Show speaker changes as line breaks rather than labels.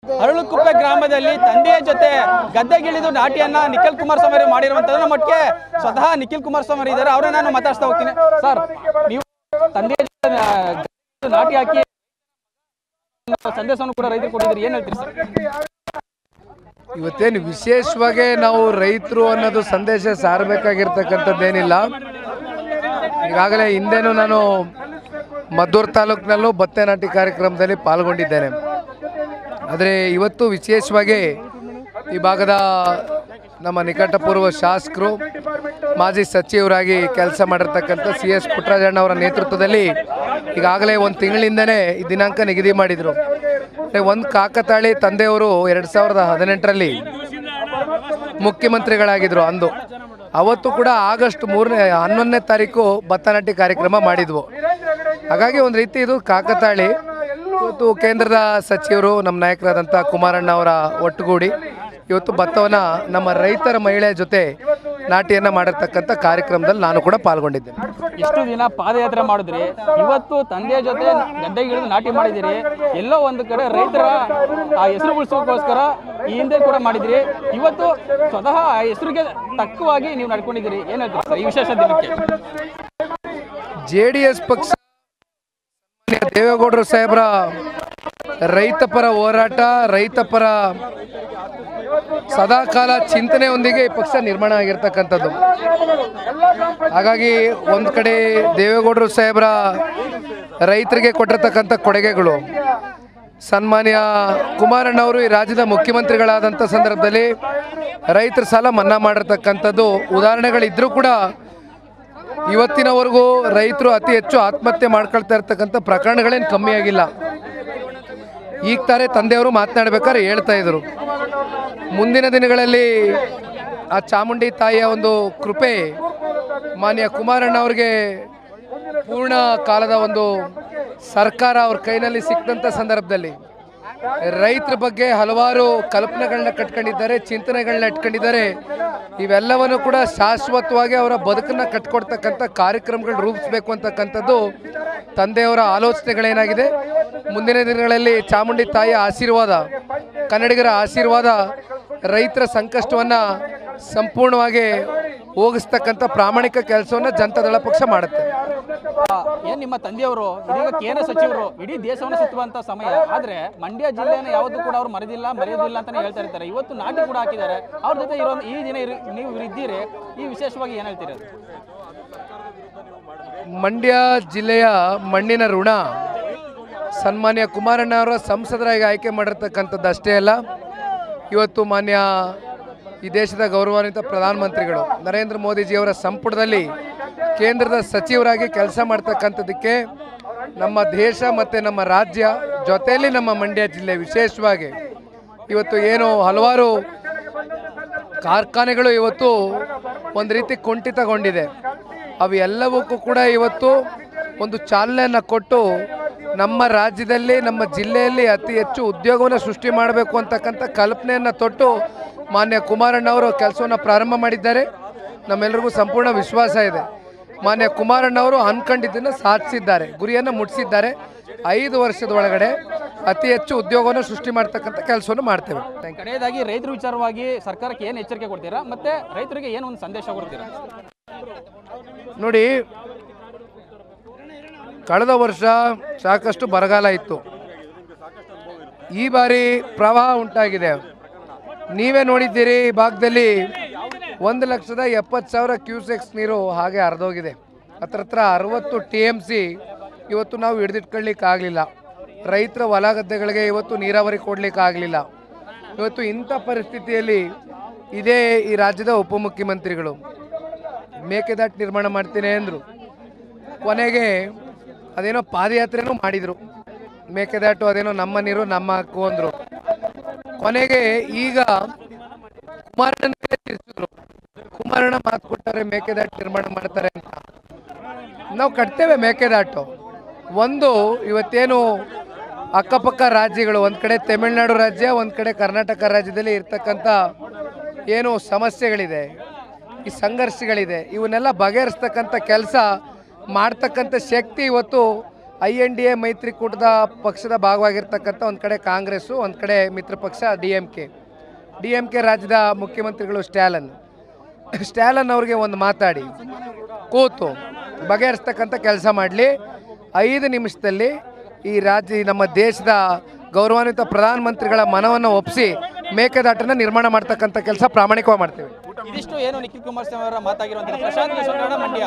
ಅರಳುಕುಪ್ಪೆ ಗ್ರಾಮದಲ್ಲಿ ತಂದೆಯ ಜೊತೆ ಗದ್ದೆಗಿಳಿದು ನಾಟಿಯನ್ನ ನಿಖಿಲ್ ಕುಮಾರಸ್ವಾಮಿ ಮಾಡಿರುವಂತದ್ದು ನಮ್ಮ ಒಟ್ಟಿಗೆ ಸ್ವತಃ ನಿಖಿಲ್ ಕುಮಾರಸ್ವಾಮಿ ಇದ್ದಾರೆ. ಅವರೇ ನಾನು ಮಾತಾಡ್ತಾ ಹೋಗ್ತೀನಿ. ಸರ್, ನೀವು ತಂದೆಯ ಜೊತೆ ನಾಟಿ ಹಾಕಿ ಸಂದೇಶವನ್ನು ಕೂಡ ರೈತರು ಕೊಟ್ಟಿದ್ದೀರಿ, ಏನ್ ಹೇಳ್ತೀರಿ ಸರ್?
ಇವತ್ತೇನು ವಿಶೇಷವಾಗಿ ನಾವು ರೈತರು ಅನ್ನೋದು ಸಂದೇಶ ಸಾರಬೇಕಾಗಿರ್ತಕ್ಕಂಥದ್ದೇನಿಲ್ಲ. ಈಗಾಗಲೇ ಹಿಂದೆನೂ ನಾನು ಮದ್ದೂರು ತಾಲೂಕಿನಲ್ಲೂ ಭತ್ತ ನಾಟಿ ಕಾರ್ಯಕ್ರಮದಲ್ಲಿ ಪಾಲ್ಗೊಂಡಿದ್ದೇನೆ. ಆದರೆ ಇವತ್ತು ವಿಶೇಷವಾಗಿ ಈ ಭಾಗದ ನಮ್ಮ ನಿಕಟಪೂರ್ವ ಶಾಸಕರು, ಮಾಜಿ ಸಚಿವರಾಗಿ ಕೆಲಸ ಮಾಡಿರ್ತಕ್ಕಂಥ CS ಪುಟ್ಟರಾಜಣ್ಣ ಅವರ ನೇತೃತ್ವದಲ್ಲಿ ಈಗಾಗಲೇ ಒಂದು ತಿಂಗಳಿಂದನೇ ಈ ದಿನಾಂಕ ನಿಗದಿ ಮಾಡಿದರು. ಒಂದು ಕಾಕತಾಳಿ ತಂದೆಯವರು 2018ರಲ್ಲಿ ಮುಖ್ಯಮಂತ್ರಿಗಳಾಗಿದ್ದರು. ಅವತ್ತು ಕೂಡ ಆಗಸ್ಟ್ 11ನೇ ತಾರೀಕು ಭತ್ತ ನಾಟಿ ಕಾರ್ಯಕ್ರಮ ಮಾಡಿದ್ವು. ಹಾಗಾಗಿ ಒಂದು ರೀತಿ ಇದು ಕಾಕತಾಳಿ. ಇವತ್ತು ಕೇಂದ್ರದ ಸಚಿವರು ನಮ್ಮ ನಾಯಕರಾದಂಥ ಕುಮಾರಣ್ಣ ಅವರ ಒಟ್ಟುಗೂಡಿ ಇವತ್ತು ಭತ್ತವನ್ನು ನಮ್ಮ ರೈತರ ಮಹಿಳೆಯ ಜೊತೆ ನಾಟಿಯನ್ನು ಮಾಡಿರ್ತಕ್ಕಂಥ ಕಾರ್ಯಕ್ರಮದಲ್ಲಿ ನಾನು ಕೂಡ ಪಾಲ್ಗೊಂಡಿದ್ದೇನೆ.
ಇಷ್ಟು ದಿನ ಪಾದಯಾತ್ರೆ ಮಾಡಿದ್ರಿ, ಇವತ್ತು ತಂದೆಯ ಜೊತೆ ಗದ್ದೆಗಿಳಿದು ನಾಟಿ ಮಾಡಿದಿರಿ. ಎಲ್ಲೋ ಒಂದು ಕಡೆ ರೈತರ ಆ ಹೆಸರು ಉಳಿಸೋಕ್ಕೋಸ್ಕರ ಈ ಹಿಂದೆ ಕೂಡ ಮಾಡಿದಿರಿ. ಇವತ್ತು ಸ್ವತಃ ಆ ಹೆಸರಿಗೆ ತಕ್ಕವಾಗಿ ನೀವು ನಡ್ಕೊಂಡಿದ್ದೀರಿ, ಏನ್ ಹೇಳ್ತೀರಿ ಸರ್ ಈ ವಿಶೇಷ ದಿನಕ್ಕೆ?
JDS ಪಕ್ಷ ದೇವೇಗೌಡರು ಸಾಹೇಬರ ರೈತ ಪರ ಹೋರಾಟ, ರೈತ ಪರ ಸದಾಕಾಲ ಚಿಂತನೆಯೊಂದಿಗೆ ಈ ಪಕ್ಷ ನಿರ್ಮಾಣ ಆಗಿರ್ತಕ್ಕಂಥದ್ದು. ಹಾಗಾಗಿ ಒಂದು ಕಡೆ ದೇವೇಗೌಡರು ಸಾಹೇಬರ ರೈತರಿಗೆ ಕೊಟ್ಟಿರ್ತಕ್ಕಂಥ ಕೊಡುಗೆಗಳು, ಸನ್ಮಾನ್ಯ ಕುಮಾರಣ್ಣವರು ಈ ರಾಜ್ಯದ ಮುಖ್ಯಮಂತ್ರಿಗಳಾದಂಥ ಸಂದರ್ಭದಲ್ಲಿ ರೈತರ ಸಾಲ ಮನ್ನಾ ಮಾಡಿರ್ತಕ್ಕಂಥದ್ದು ಉದಾಹರಣೆಗಳಿದ್ರೂ ಕೂಡ ಇವತ್ತಿನವರೆಗೂ ರೈತರು ಅತಿ ಹೆಚ್ಚು ಆತ್ಮಹತ್ಯೆ ಮಾಡ್ಕೊಳ್ತಾ ಇರ್ತಕ್ಕಂಥ ಪ್ರಕರಣಗಳೇನು ಕಮ್ಮಿ ಆಗಿಲ್ಲ. ಈಗ ತಾರೆ ತಂದೆಯವರು ಮಾತನಾಡ್ಬೇಕಾದ್ರೆ ಹೇಳ್ತಾ ಇದ್ರು, ಮುಂದಿನ ದಿನಗಳಲ್ಲಿ ಆ ಚಾಮುಂಡಿ ತಾಯಿಯ ಒಂದು ಕೃಪೆ ಮಾನ್ಯ ಕುಮಾರಣ್ಣ ಅವ್ರಿಗೆ ಪೂರ್ಣ ಕಾಲದ ಒಂದು ಸರ್ಕಾರ ಅವ್ರ ಕೈನಲ್ಲಿ ಸಿಕ್ಕಂಥ ಸಂದರ್ಭದಲ್ಲಿ ರೈತರ ಬಗ್ಗೆ ಹಲವಾರು ಕಲ್ಪನೆಗಳನ್ನ ಕಟ್ಕೊಂಡಿದ್ದಾರೆ, ಚಿಂತನೆಗಳನ್ನ ಇಟ್ಕೊಂಡಿದ್ದಾರೆ. ಇವೆಲ್ಲವನ್ನು ಕೂಡ ಶಾಶ್ವತವಾಗಿ ಅವರ ಬದುಕನ್ನು ಕಟ್ಕೊಡ್ತಕ್ಕಂಥ ಕಾರ್ಯಕ್ರಮಗಳು ರೂಪಿಸಬೇಕು ಅಂತಕ್ಕಂಥದ್ದು ತಂದೆಯವರ ಆಲೋಚನೆಗಳೇನಾಗಿದೆ. ಮುಂದಿನ ದಿನಗಳಲ್ಲಿ ಚಾಮುಂಡಿ ತಾಯಿಯ ಆಶೀರ್ವಾದ, ಕನ್ನಡಿಗರ ಆಶೀರ್ವಾದ ರೈತರ ಸಂಕಷ್ಟವನ್ನು ಸಂಪೂರ್ಣವಾಗಿ ಹೋಗಿಸ್ತಕ್ಕಂಥ ಪ್ರಾಮಾಣಿಕ ಕೆಲಸವನ್ನು ಜನತಾದಳ ಪಕ್ಷ ಮಾಡುತ್ತೆ.
ಏನ್ ನಿಮ್ಮ ತಂದೆಯವರು ಇದೀಗ ಕೇಂದ್ರ ಸಚಿವರು ಇಡೀ ದೇಶವನ್ನು ಸುತ್ತುವಂತ ಸಮಯ, ಆದ್ರೆ ಮಂಡ್ಯ ಜಿಲ್ಲೆಯನ್ನು ಯಾವುದು ಕೂಡ ಅವ್ರು ಮರೆಯೋದಿಲ್ಲ ಅಂತಾನೆ ಹೇಳ್ತಾ ಇರ್ತಾರೆ. ಇವತ್ತು ನಾಟಿ ಕೂಡ ಹಾಕಿದ್ದಾರೆ. ಅವ್ರ ಜೊತೆ ಇರೋ ಈ ದಿನ ನೀವು ಇದ್ದೀರಿ, ಈ ವಿಶೇಷವಾಗಿ ಏನ್ ಹೇಳ್ತೀರಿ?
ಮಂಡ್ಯ ಜಿಲ್ಲೆಯ ಮಣ್ಣಿನ ಋಣ ಸನ್ಮಾನ್ಯ ಕುಮಾರಣ್ಣ ಅವರ ಸಂಸದರಾಗಿ ಆಯ್ಕೆ ಮಾಡಿರ್ತಕ್ಕಂಥದ್ದು ಅಷ್ಟೇ ಅಲ್ಲ, ಇವತ್ತು ಮಾನ್ಯ ಈ ದೇಶದ ಗೌರವಾನ್ವಿತ ಪ್ರಧಾನಮಂತ್ರಿಗಳು ನರೇಂದ್ರ ಮೋದಿಜಿಯವರ ಸಂಪುಟದಲ್ಲಿ ಕೇಂದ್ರದ ಸಚಿವರಾಗಿ ಕೆಲಸ ಮಾಡ್ತಕ್ಕಂಥದ್ದಕ್ಕೆ ನಮ್ಮ ದೇಶ ಮತ್ತು ನಮ್ಮ ರಾಜ್ಯ ಜೊತೆಯಲ್ಲಿ ನಮ್ಮ ಮಂಡ್ಯ ಜಿಲ್ಲೆ ವಿಶೇಷವಾಗಿ ಇವತ್ತು ಏನು ಹಲವಾರು ಕಾರ್ಖಾನೆಗಳು ಇವತ್ತು ಒಂದು ರೀತಿ ಕುಂಠಿತಗೊಂಡಿದೆ, ಅವು ಎಲ್ಲವಕ್ಕೂ ಕೂಡ ಇವತ್ತು ಒಂದು ಚಾಲನೆಯನ್ನು ಕೊಟ್ಟು ನಮ್ಮ ರಾಜ್ಯದಲ್ಲಿ ನಮ್ಮ ಜಿಲ್ಲೆಯಲ್ಲಿ ಅತಿ ಹೆಚ್ಚು ಉದ್ಯೋಗವನ್ನು ಸೃಷ್ಟಿ ಮಾಡಬೇಕು ಅಂತಕ್ಕಂಥ ಕಲ್ಪನೆಯನ್ನು ತೊಟ್ಟು ಮಾನ್ಯ ಕುಮಾರಣ್ಣ ಅವರು ಕೆಲಸವನ್ನು ಪ್ರಾರಂಭ ಮಾಡಿದ್ದಾರೆ. ನಮ್ಮೆಲ್ಲರಿಗೂ ಸಂಪೂರ್ಣ ವಿಶ್ವಾಸ ಇದೆ, ಮಾನ್ಯ ಕುಮಾರಣ್ಣ ಅವರು ಅನ್ಕೊಂಡಿದ್ದನ್ನು ಸಾಧಿಸಿದ್ದಾರೆ, ಗುರಿಯನ್ನು ಮುಟ್ಟಿಸಿದ್ದಾರೆ. 5 ವರ್ಷದ ಒಳಗಡೆ ಅತಿ ಹೆಚ್ಚು ಉದ್ಯೋಗವನ್ನು ಸೃಷ್ಟಿ ಮಾಡ್ತಕ್ಕಂಥ ಕೆಲಸವನ್ನು ಮಾಡ್ತೇವೆ.
ಕಡೆಯದಾಗಿ ರೈತರ ವಿಚಾರವಾಗಿ ಸರ್ಕಾರಕ್ಕೆ ಏನು ಎಚ್ಚರಿಕೆ ಕೊಡ್ತೀರಾ, ಮತ್ತೆ ರೈತರಿಗೆ ಏನು ಒಂದು ಸಂದೇಶ ಕೊಡ್ತೀರಾ?
ನೋಡಿ, ಕಳೆದ ವರ್ಷ ಸಾಕಷ್ಟು ಬರಗಾಲ ಇತ್ತು, ಈ ಬಾರಿ ಪ್ರವಾಹ ಉಂಟಾಗಿದೆ. ನೀವೇ ನೋಡಿದ್ದೀರಿ, ಈ ಭಾಗದಲ್ಲಿ 1,70,000 ಕ್ಯೂಸೆಕ್ಸ್ ನೀರು ಹಾಗೆ ಹರಿದೋಗಿದೆ. ಹತ್ರ 60 TMC ಇವತ್ತು ನಾವು ಹಿಡಿದಿಟ್ಕೊಳ್ಳಿಕ್ಕಾಗಲಿಲ್ಲ. ರೈತರ ಹೊಲ ಗದ್ದೆಗಳಿಗೆ ಇವತ್ತು ನೀರಾವರಿ ಕೊಡಲಿಕ್ಕಾಗಲಿಲ್ಲ. ಇವತ್ತು ಇಂಥ ಪರಿಸ್ಥಿತಿಯಲ್ಲಿ ಇದೇ ಈ ರಾಜ್ಯದ ಉಪಮುಖ್ಯಮಂತ್ರಿಗಳು ಮೇಕೆದಾಟು ನಿರ್ಮಾಣ ಮಾಡ್ತೀನಿ ಅಂದರು. ಕೊನೆಗೆ ಅದೇನೋ ಪಾದಯಾತ್ರೆನೂ ಮಾಡಿದರು, ಮೇಕೆದಾಟು ಅದೇನೋ ನಮ್ಮ ನೀರು ನಮ್ಮ ಹಕ್ಕು ಅಂದರು. ಕೊನೆಗೆ ಈಗ ಕುಮಾರಣ್ಣ ತಿರ್ಸಿದ್ರು, ಕುಮಾರಣ್ಣ ಮಾತು ಕೊಟ್ಟರೆ ಮೇಕೆದಾಟು ನಿರ್ಮಾಣ ಮಾಡ್ತಾರೆ ಅಂತ. ನಾವು ಕಟ್ತೇವೆ ಮೇಕೆದಾಟು. ಒಂದು ಇವತ್ತೇನು ಅಕ್ಕಪಕ್ಕ ರಾಜ್ಯಗಳು, ಒಂದು ಕಡೆ ತಮಿಳುನಾಡು ರಾಜ್ಯ, ಒಂದು ಕಡೆ ಕರ್ನಾಟಕ ರಾಜ್ಯದಲ್ಲಿ ಇರ್ತಕ್ಕಂಥ ಏನು ಸಮಸ್ಯೆಗಳಿದೆ, ಈ ಸಂಘರ್ಷಗಳಿದೆ, ಇವನ್ನೆಲ್ಲ ಬಗೆಹರಿಸ್ತಕ್ಕಂಥ ಕೆಲಸ ಮಾಡ್ತಕ್ಕಂಥ ಶಕ್ತಿ ಇವತ್ತು INDA ಮೈತ್ರಿಕೂಟದ ಪಕ್ಷದ ಭಾಗವಾಗಿರ್ತಕ್ಕಂಥ ಒಂದು ಕಡೆ ಕಾಂಗ್ರೆಸ್ಸು, ಒಂದು ಕಡೆ ಮಿತ್ರ ಪಕ್ಷ DMK ರಾಜ್ಯದ ಮುಖ್ಯಮಂತ್ರಿಗಳು ಸ್ಟ್ಯಾಲನ್ ಅವ್ರಿಗೆ ಒಂದು ಮಾತಾಡಿ ಕೂತು ಬಗೆಹರಿಸ್ತಕ್ಕಂಥ ಕೆಲಸ ಮಾಡಲಿ. 5 ನಿಮಿಷದಲ್ಲಿ ಈ ನಮ್ಮ ದೇಶದ ಗೌರವಾನ್ವಿತ ಪ್ರಧಾನಮಂತ್ರಿಗಳ ಮನವನ್ನು ಒಪ್ಪಿಸಿ ಮೇಕೆದಾಟನ್ನು ನಿರ್ಮಾಣ ಮಾಡ್ತಕ್ಕಂಥ ಕೆಲಸ ಪ್ರಾಮಾಣಿಕವಾಗಿ ಮಾಡ್ತೇವೆ.
ಇದಿಷ್ಟು ಏನು ನಿಖಿಲ್ ಕುಮಾರಸ್ವಾಮಿ ಅವರ ಮಾತಾಗಿರುವಂತಹ ಪ್ರಶಾಂತ್ ಕಿಶೋರ್ ಮಂಡ್ಯ.